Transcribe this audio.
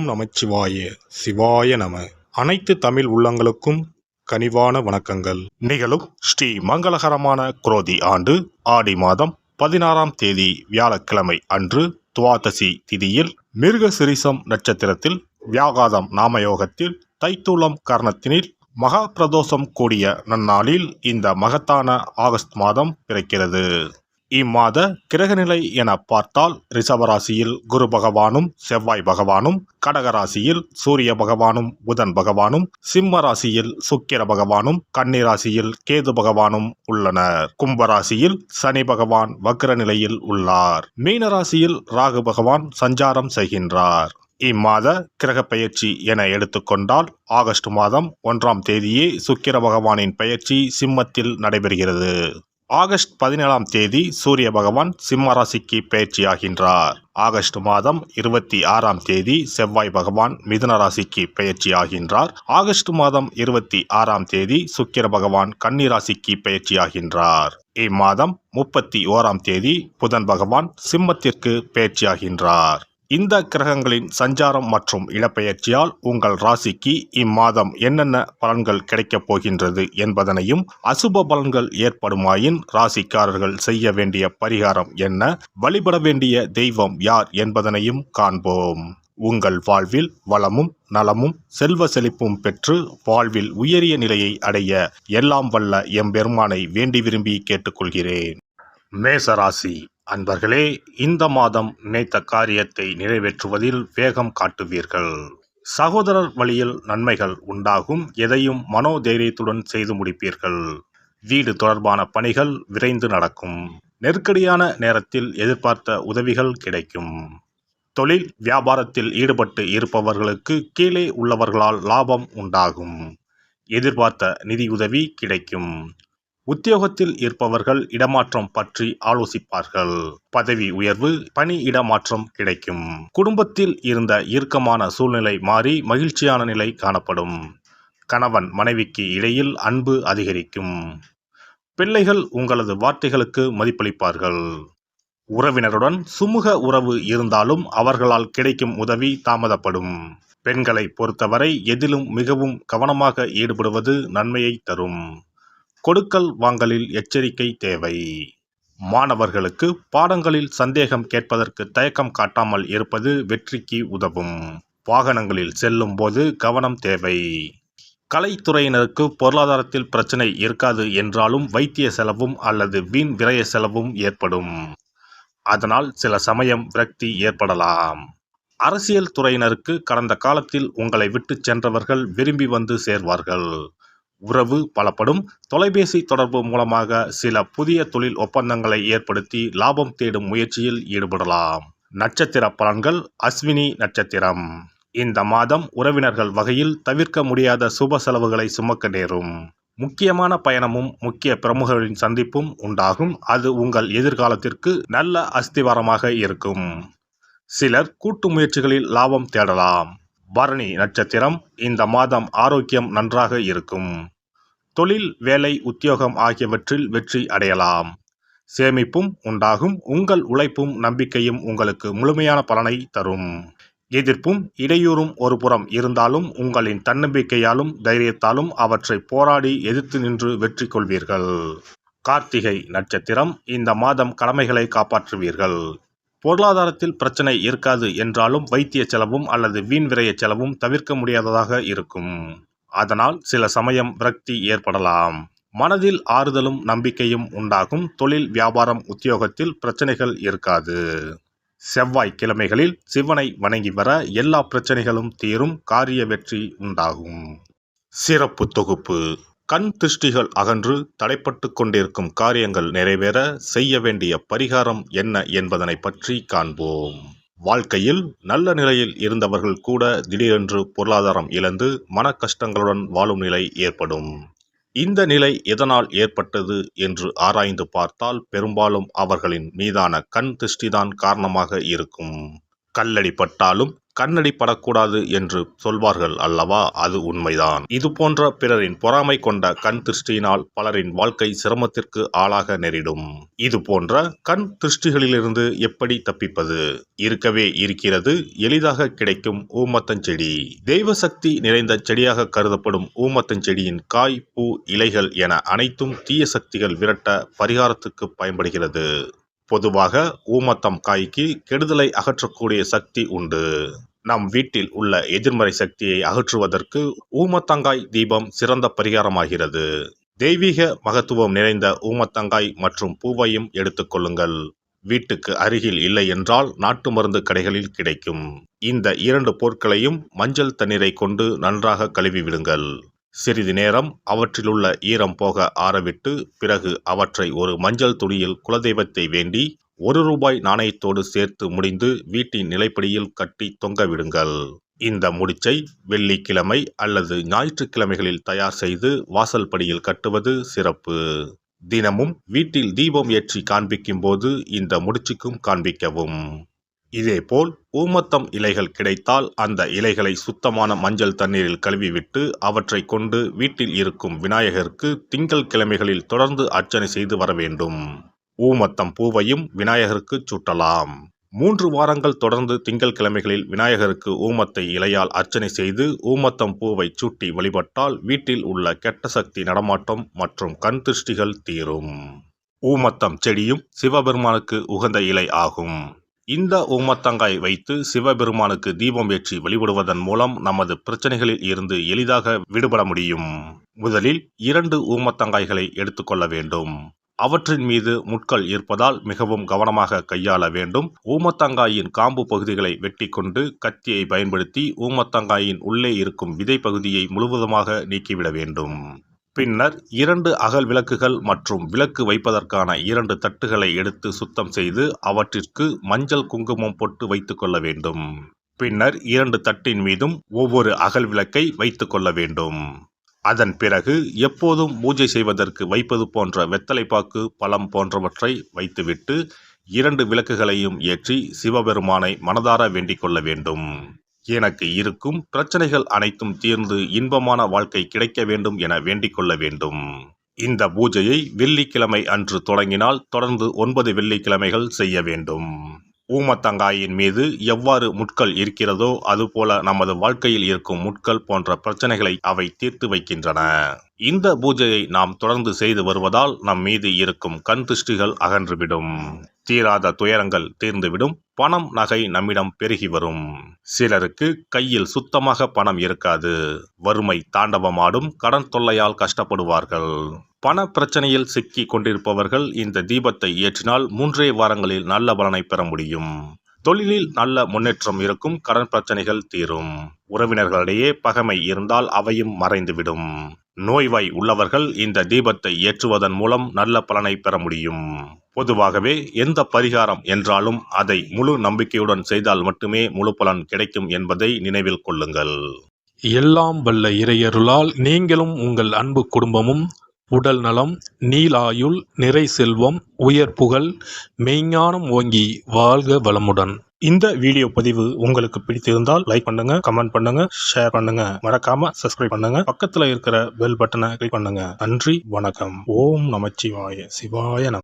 நமச்சிவாய சிவாய நம. அனைத்து தமிழ் உள்ளங்களுக்கும் கனிவான வணக்கங்கள். நிகழும் ஸ்ரீ மங்களகரமான குரோதி ஆண்டு ஆடி மாதம் 16ஆம் தேதி வியாழக்கிழமை அன்று துவாதசி திதியில் மிருகசிரிசம் நட்சத்திரத்தில் வியாகாதம் நாமயோகத்தில் தைத்தூலம் கர்ணத்தினில் மகா பிரதோஷம் கூடிய நன்னாளில் இந்த மகத்தான ஆகஸ்ட் மாதம் பிறக்கிறது. இம்மாத கிரகநிலை என பார்த்தால் ரிஷபராசியில் குரு பகவானும் செவ்வாய் பகவானும், கடகராசியில் சூரிய பகவானும் புதன் பகவானும், சிம்ம ராசியில் சுக்கிர பகவானும், கன்னிராசியில் கேது பகவானும் உள்ளனர். கும்பராசியில் சனி பகவான் வக்ர நிலையில் உள்ளார். மீனராசியில் ராகு பகவான் சஞ்சாரம் செய்கின்றார். இம்மாத கிரக பெயர்ச்சி என எடுத்துக்கொண்டால் ஆகஸ்ட் மாதம் 1ஆம் தேதியே சுக்கிர பகவானின் பெயர்ச்சி சிம்மத்தில் நடைபெறுகிறது. ஆகஸ்ட் 17ஆம் தேதி சூரிய பகவான் சிம்ம ராசிக்கு பெயர்ச்சியாகின்றார். ஆகஸ்ட் மாதம் 26ஆம் தேதி செவ்வாய் பகவான் மிதுன ராசிக்கு பெயர்ச்சியாகின்றார். ஆகஸ்ட் மாதம் 26ஆம் தேதி சுக்கிர பகவான் கன்னி ராசிக்கு பெயர்ச்சியாகின்றார். இம்மாதம் 31ஆம் தேதி புதன் பகவான் சிம்மத்திற்கு பெயர்ச்சியாகின்றார். இந்த கிரகங்களின் சஞ்சாரம் மற்றும் இடப்பெயர்ச்சியால் உங்கள் ராசிக்கு இம்மாதம் என்னென்ன பலன்கள் கிடைக்கப் போகின்றது என்பதனையும், அசுப பலன்கள் ஏற்படுமாயின் ராசிக்காரர்கள் செய்ய வேண்டிய பரிகாரம் என்ன, வழிபட வேண்டிய தெய்வம் யார் என்பதனையும் காண்போம். உங்கள் வாழ்வில் வளமும் நலமும் செல்வ செழிப்பும் பெற்று வாழ்வில் உயரிய நிலையை அடைய எல்லாம் வல்ல எம்பெருமானை வேண்டி விரும்பி கேட்டுக்கொள்கிறேன். மேசராசி அன்பர்களே, இந்த மாதம் நினைத்த காரியத்தை நிறைவேற்றுவதில் வேகம் காட்டுவீர்கள். சகோதரர் வழியில் நன்மைகள் உண்டாகும். எதையும் மனோதைரியத்துடன் செய்து முடிப்பீர்கள். வீடு தொடர்பான பணிகள் விரைந்து நடக்கும். நெருக்கடியான நேரத்தில் எதிர்பார்த்த உதவிகள் கிடைக்கும். தொழில் வியாபாரத்தில் ஈடுபட்டு இருப்பவர்களுக்கு கீழே உள்ளவர்களால் லாபம் உண்டாகும். எதிர்பார்த்த நிதியுதவி கிடைக்கும். உத்தியோகத்தில் இருப்பவர்கள் இடமாற்றம் பற்றி ஆலோசிப்பார்கள். பதவி உயர்வு, பணி இடமாற்றம் கிடைக்கும். குடும்பத்தில் இருந்த இறுக்கமான சூழ்நிலை மாறி மகிழ்ச்சியான நிலை காணப்படும். கணவன் மனைவிக்கு இடையில் அன்பு அதிகரிக்கும். பிள்ளைகள் உங்களது வார்த்தைகளுக்கு மதிப்பளிப்பார்கள். உறவினருடன் சுமூக உறவு இருந்தாலும் அவர்களால் கிடைக்கும் உதவி தாமதப்படும். பெண்களை பொறுத்தவரை எதிலும் மிகவும் கவனமாக ஈடுபடுவது நன்மையை தரும். கொடுக்கல் வாங்கலில் எச்சரிக்கை தேவை. மாணவர்களுக்கு பாடங்களில் சந்தேகம் கேட்பதற்கு தயக்கம் காட்டாமல் இருப்பது வெற்றிக்கு உதவும். வாகனங்களில் செல்லும் போது கவனம் தேவை. கலைத்துறையினருக்கு பொருளாதாரத்தில் பிரச்சனை இருக்காது என்றாலும் வைத்திய செலவும் அல்லது வீண் விரய செலவும் ஏற்படும். அதனால் சில சமயம் விரக்தி ஏற்படலாம். அரசியல் துறையினருக்கு கடந்த காலத்தில் உங்களை விட்டு சென்றவர்கள் விரும்பி வந்து சேர்வார்கள். உறவு பலப்படும். தொலைபேசி தொடர்பு மூலமாக சில புதிய தொழில் ஒப்பந்தங்களை ஏற்படுத்தி லாபம் தேடும் முயற்சியில் ஈடுபடலாம். நட்சத்திர பலன்கள். அஸ்வினி நட்சத்திரம். இந்த மாதம் உறவினர்கள் வகையில் தவிர்க்க முடியாத சுப செலவுகளை சுமக்க நேரும். முக்கியமான பயணமும் முக்கிய பிரமுகர்களின் சந்திப்பும் உண்டாகும். அது உங்கள் எதிர்காலத்திற்கு நல்ல அஸ்திவாரமாக இருக்கும். சிலர் கூட்டு முயற்சிகளில் லாபம் தேடலாம். பரணி நட்சத்திரம். இந்த மாதம் ஆரோக்கியம் நன்றாக இருக்கும். தொழில், வேலை, உத்தியோகம் ஆகியவற்றில் வெற்றி அடையலாம். சேமிப்பும் உண்டாகும். உங்கள் உழைப்பும் நம்பிக்கையும் உங்களுக்கு முழுமையான பலனை தரும். எதிர்ப்பும் இடையூறும் ஒரு புறம் இருந்தாலும் உங்களின் தன்னம்பிக்கையாலும் தைரியத்தாலும் அவற்றை போராடி எதிர்த்து நின்று வெற்றி கொள்வீர்கள். கார்த்திகை நட்சத்திரம். இந்த மாதம் கடமைகளை காப்பாற்றுவீர்கள். பொருளாதாரத்தில் பிரச்சனை இருக்காது என்றாலும் வைத்திய செலவும் அல்லது வீண் விரய செலவும் தவிர்க்க முடியாததாக இருக்கும். அதனால் சில சமயம் விரக்தி ஏற்படலாம். மனதில் ஆறுதலும் நம்பிக்கையும் உண்டாகும். தொழில், வியாபாரம், உத்தியோகத்தில் பிரச்சனைகள் இருக்காது. செவ்வாய் கிழமைகளில் சிவனை வணங்கி வர எல்லா பிரச்சனைகளும் தீரும். காரிய வெற்றி உண்டாகும். சிறப்பு தொகுப்பு. கண் திருஷ்டிகள் அகன்று தடைப்பட்டு கொண்டிருக்கும் காரியங்கள் நிறைவேற செய்ய வேண்டிய பரிகாரம் என்ன என்பதனை பற்றி காண்போம். வாழ்க்கையில் நல்ல நிலையில் இருந்தவர்கள் கூட திடீரென்று பொருளாதாரம் இழந்து மன கஷ்டங்களுடன் வாழும் நிலை ஏற்படும். இந்த நிலை எதனால் ஏற்பட்டது என்று ஆராய்ந்து பார்த்தால் பெரும்பாலும் அவர்களின் மீதான கண் திருஷ்டிதான் காரணமாக இருக்கும். கல்லடி பட்டாலும் கண்ணடி படக்கூடாது என்று சொல்வார்கள் அல்லவா, அது உண்மைதான். இது போன்ற பிறரின் பொறாமை கொண்ட கண் திருஷ்டியினால் பலரின் வாழ்க்கை சிரமத்திற்கு ஆளாக நேரிடும். இது போன்ற கண் திருஷ்டிகளிலிருந்து எப்படி தப்பிப்பது? இருக்கவே இருக்கிறது எளிதாக கிடைக்கும் ஊமத்தஞ்செடி. தெய்வ சக்தி நிறைந்த செடியாக கருதப்படும் ஊமத்தஞ்செடியின் காய், பூ, இலைகள் என அனைத்தும் தீய சக்திகள் விரட்ட பரிகாரத்துக்கு பயன்படுகிறது. பொதுவாக ஊமத்தம் காய்க்கு கெடுதலை அகற்றக்கூடிய சக்தி உண்டு. நம் வீட்டில் உள்ள எதிர்மறை சக்தியை அகற்றுவதற்கு ஊமத்தங்காய் தீபம் சிறந்த பரிகாரமாகிறது. தெய்வீக மகத்துவம் நிறைந்த ஊமத்தங்காய் மற்றும் பூவையும் எடுத்துக்கொள்ளுங்கள். வீட்டுக்கு அருகில் இல்லை என்றால் நாட்டு மருந்து கடைகளில் கிடைக்கும். இந்த 2 பொருட்களையும் மஞ்சள் தண்ணீரை கொண்டு நன்றாக கழுவி விடுங்கள். சிறிது நேரம் அவற்றிலுள்ள ஈரம் போக ஆறவிட்டு பிறகு அவற்றை ஒரு மஞ்சள் துணியில் குலதெய்வத்தை வேண்டி ₹1 நாணயத்தோடு சேர்த்து முடிந்து வீட்டின் நிலைப்படியில் கட்டி தொங்க விடுங்கள். இந்த முடிச்சை வெள்ளிக்கிழமை அல்லது ஞாயிற்றுக்கிழமைகளில் தயார் செய்து வாசல் படியில் கட்டுவது சிறப்பு. தினமும் வீட்டில் தீபம் ஏற்றி காண்பிக்கும் போது இந்த முடிச்சுக்கும் காண்பிக்கவும். இதேபோல் ஊமத்தம் இலைகள் கிடைத்தால் அந்த இலைகளை சுத்தமான மஞ்சள் தண்ணீரில் கழுவிவிட்டு அவற்றை கொண்டு வீட்டில் இருக்கும் விநாயகருக்கு திங்கள் கிழமைகளில் தொடர்ந்து அர்ச்சனை செய்து வர வேண்டும். ஊமத்தம் பூவையும் விநாயகருக்கு சூட்டலாம். 3 வாரங்கள் தொடர்ந்து திங்கள் கிழமைகளில் விநாயகருக்கு ஊமத்தை இலையால் அர்ச்சனை செய்து ஊமத்தம் பூவை சூட்டி வழிபட்டால் வீட்டில் உள்ள கெட்ட சக்தி நடமாட்டம் மற்றும் கண் திருஷ்டிகள் தீரும். ஊமத்தம் செடியும் சிவபெருமானுக்கு உகந்த இலை ஆகும். இந்த ஊமத்தங்காய் வைத்து சிவபெருமானுக்கு தீபம் ஏற்றி வழிபடுவதன் மூலம் நமது பிரச்சனைகளில் இருந்து எளிதாக விடுபட முடியும். முதலில் 2 ஊமத்தங்காய்களை எடுத்துக்கொள்ள வேண்டும். அவற்றின் மீது முட்கள் இருப்பதால் மிகவும் கவனமாக கையாள வேண்டும். ஊமத்தங்காயின் காம்பு பகுதிகளை வெட்டி கொண்டு கத்தியை பயன்படுத்தி ஊமத்தங்காயின் உள்ளே இருக்கும் விதை பகுதியை முழுவதுமாக நீக்கிவிட வேண்டும். பின்னர் 2 அகல் விளக்குகள் மற்றும் விளக்கு வைப்பதற்கான 2 தட்டுகளை எடுத்து சுத்தம் செய்து அவற்றிற்கு மஞ்சள் குங்குமம் போட்டு வைத்துக் கொள்ள வேண்டும். பின்னர் 2 தட்டின் மீதும் ஒவ்வொரு அகல் விளக்கை வைத்துக் கொள்ள வேண்டும். அதன் பிறகு எப்போதும் பூஜை செய்வதற்கு வைப்பது போன்ற வெத்தலைப்பாக்கு, பழம் போன்றவற்றை வைத்துவிட்டு 2 விளக்குகளையும் ஏற்றி சிவபெருமானை மனதார வேண்டிக் கொள்ள வேண்டும். எனக்கு இருக்கும் பிரச்சனைகள் அனைத்தும் தீர்ந்து இன்பமான வாழ்க்கை கிடைக்க வேண்டும் என வேண்டிக் கொள்ள வேண்டும். இந்த பூஜையை வெள்ளிக்கிழமை அன்று தொடங்கினால் தொடர்ந்து 9 வெள்ளிக்கிழமைகள் செய்ய வேண்டும். ஊமத்தங்காயின் மீது எவ்வாறு முட்கள் இருக்கிறதோ அதுபோல நமது வாழ்க்கையில் இருக்கும் முட்கள் போன்ற பிரச்சனைகளை அவை தீர்த்து வைக்கின்றன. இந்த பூஜையை நாம் தொடர்ந்து செய்து வருவதால் நம் மீது இருக்கும் கண் திருஷ்டிகள் அகன்றுவிடும். தீராத துயரங்கள் தீர்ந்துவிடும். பணம், நகை நம்மிடம் பெருகி வரும். சிலருக்கு கையில் சுத்தமாக பணம் இருக்காது. வறுமை தாண்டவமாடும். கடன் தொல்லையால் கஷ்டப்படுவார்கள். பண பிரச்சனையில் சிக்கி கொண்டிருப்பவர்கள் இந்த தீபத்தை ஏற்றினால் 3 வாரங்களில் நல்ல பலனை பெற முடியும். தொழிலில் நல்ல முன்னேற்றம் இருக்கும். கடன் பிரச்சனைகள் தீரும். உறவினர்களிடையே பகைமை இருந்தால் அவையும் மறைந்துவிடும். நோய்வாய் உள்ளவர்கள் இந்த தீபத்தை ஏற்றுவதன் மூலம் நல்ல பலனை பெற முடியும். பொதுவாகவே எந்த பரிகாரம் என்றாலும் அதை முழு நம்பிக்கையுடன் செய்தால் மட்டுமே முழு பலன் கிடைக்கும் என்பதை நினைவில் கொள்ளுங்கள். எல்லாம் வல்ல இறையருளால் நீங்களும் உங்கள் அன்பு குடும்பமும் உடல் நலம், நீலாயுள், நிறை செல்வம், உயர் புகழ், மெய்ஞானம் ஓங்கி வாழ்க வளமுடன். இந்த வீடியோ பதிவு உங்களுக்கு பிடித்திருந்தால் லைக் பண்ணுங்க, கமெண்ட் பண்ணுங்க, ஷேர் பண்ணுங்க. மறக்காம சப்ஸ்கிரைப் பண்ணுங்க. பக்கத்துல இருக்கிற பெல் பட்டனை கிளிக் பண்ணுங்க. நன்றி, வணக்கம். ஓம் நமச்சிவாய. சிவாய நம.